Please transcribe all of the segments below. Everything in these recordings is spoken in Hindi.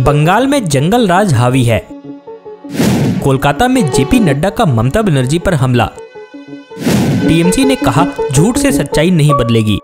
बंगाल में जंगल राज हावी है। कोलकाता में जेपी नड्डा का ममता बनर्जी पर हमला। टीएमसी ने कहा झूठ से सच्चाई नहीं बदलेगी।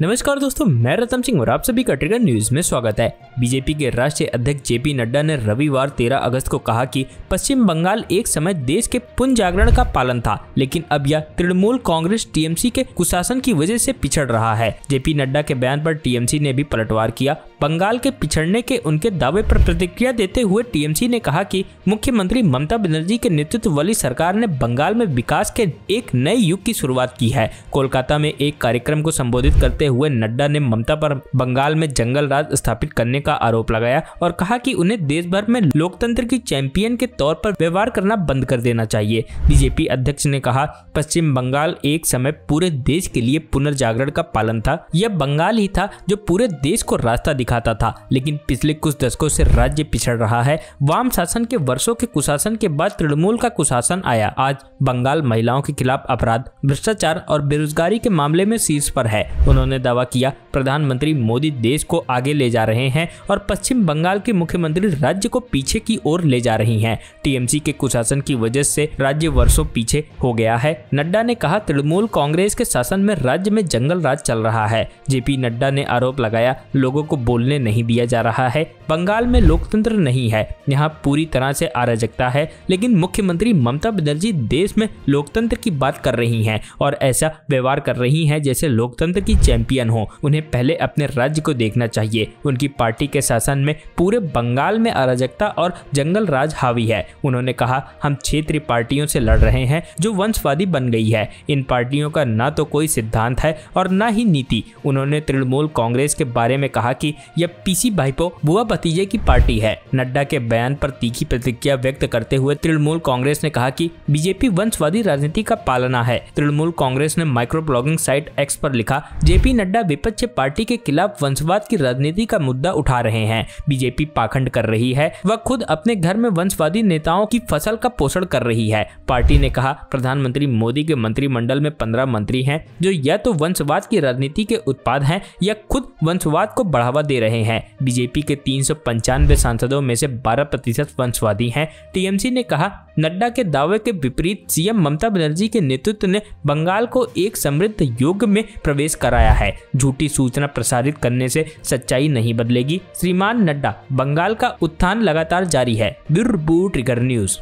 नमस्कार दोस्तों, मैं रतन सिंह और आप सभी का ट्रिगर न्यूज में स्वागत है। बीजेपी के राष्ट्रीय अध्यक्ष जेपी नड्डा ने रविवार 13 अगस्त को कहा कि पश्चिम बंगाल एक समय देश के पुनर्जागरण का पालन था, लेकिन अब यह तृणमूल कांग्रेस टीएमसी के कुशासन की वजह से पिछड़ रहा है। जेपी नड्डा के बयान पर टीएमसी ने भी पलटवार किया। बंगाल के पिछड़ने के उनके दावे पर प्रतिक्रिया देते हुए टीएमसी ने कहा कि मुख्यमंत्री ममता बनर्जी के नेतृत्व वाली सरकार ने बंगाल में विकास के एक नए युग की शुरुआत की है। कोलकाता में एक कार्यक्रम को संबोधित करते हुए नड्डा ने ममता पर बंगाल में जंगल राज स्थापित करने का आरोप लगाया और कहा कि उन्हें देश भर में लोकतंत्र की चैंपियन के तौर पर व्यवहार करना बंद कर देना चाहिए। बीजेपी अध्यक्ष ने कहा, पश्चिम बंगाल एक समय पूरे देश के लिए पुनर्जागरण का पालन था। यह बंगाल ही था जो पूरे देश को रास्ता दिखाता था, लेकिन पिछले कुछ दशकों से राज्य पिछड़ रहा है। वाम शासन के वर्षों के कुशासन के बाद तृणमूल का कुशासन आया। आज बंगाल महिलाओं के खिलाफ अपराध, भ्रष्टाचार और बेरोजगारी के मामले में शीर्ष पर है। उन्होंने दावा किया, प्रधानमंत्री मोदी देश को आगे ले जा रहे हैं और पश्चिम बंगाल के मुख्यमंत्री राज्य को पीछे की ओर ले जा रही हैं। टीएमसी के कुशासन की वजह से राज्य वर्षों पीछे हो गया है। नड्डा ने कहा, तृणमूल कांग्रेस के शासन में राज्य में जंगल राज चल रहा है। जेपी नड्डा ने आरोप लगाया, लोगों को बोलने नहीं दिया जा रहा है। बंगाल में लोकतंत्र नहीं है, यहाँ पूरी तरह से अराजकता है, लेकिन मुख्यमंत्री ममता बनर्जी देश में लोकतंत्र की बात कर रही हैं और ऐसा व्यवहार कर रही हैं जैसे लोकतंत्र की चैंपियन हो। उन्हें पहले अपने राज्य को देखना चाहिए। उनकी पार्टी के शासन में पूरे बंगाल में अराजकता और जंगल राज हावी है। उन्होंने कहा, हम क्षेत्रीय पार्टियों से लड़ रहे हैं जो वंशवादी बन गई है। इन पार्टियों का ना तो कोई सिद्धांत है और ना ही नीति। उन्होंने तृणमूल कांग्रेस के बारे में कहा कि यह पीसी भाईपो बुआ भतीजे की पार्टी है। नड्डा के बयान पर तीखी प्रतिक्रिया व्यक्त करते हुए तृणमूल कांग्रेस ने कहा कि बीजेपी वंशवादी राजनीति का पालना है। तृणमूल कांग्रेस ने माइक्रो ब्लॉगिंग साइट एक्स पर लिखा, जेपी नड्डा विपक्ष पार्टी के खिलाफ वंशवाद की राजनीति का मुद्दा उठा रहे हैं। बीजेपी पाखंड कर रही है, वह खुद अपने घर में वंशवादी नेताओं की फसल का पोषण कर रही है। पार्टी ने कहा, प्रधानमंत्री मोदी के मंत्रिमंडल में 15 मंत्री हैं जो या तो वंशवाद की राजनीति के उत्पाद हैं या खुद वंशवाद को बढ़ावा दे रहे हैं। बीजेपी के 395 सांसदों में से 12% वंशवादी हैं। टीएमसी ने कहा, नड्डा के दावे के विपरीत सीएम ममता बनर्जी के नेतृत्व ने बंगाल को एक समृद्ध युग में प्रवेश कराया है। झूठी सूचना प्रसारित करने से सच्चाई नहीं बदलेगी। श्रीमान नड्डा, बंगाल का उत्थान लगातार जारी है। Bureau report, trigger news.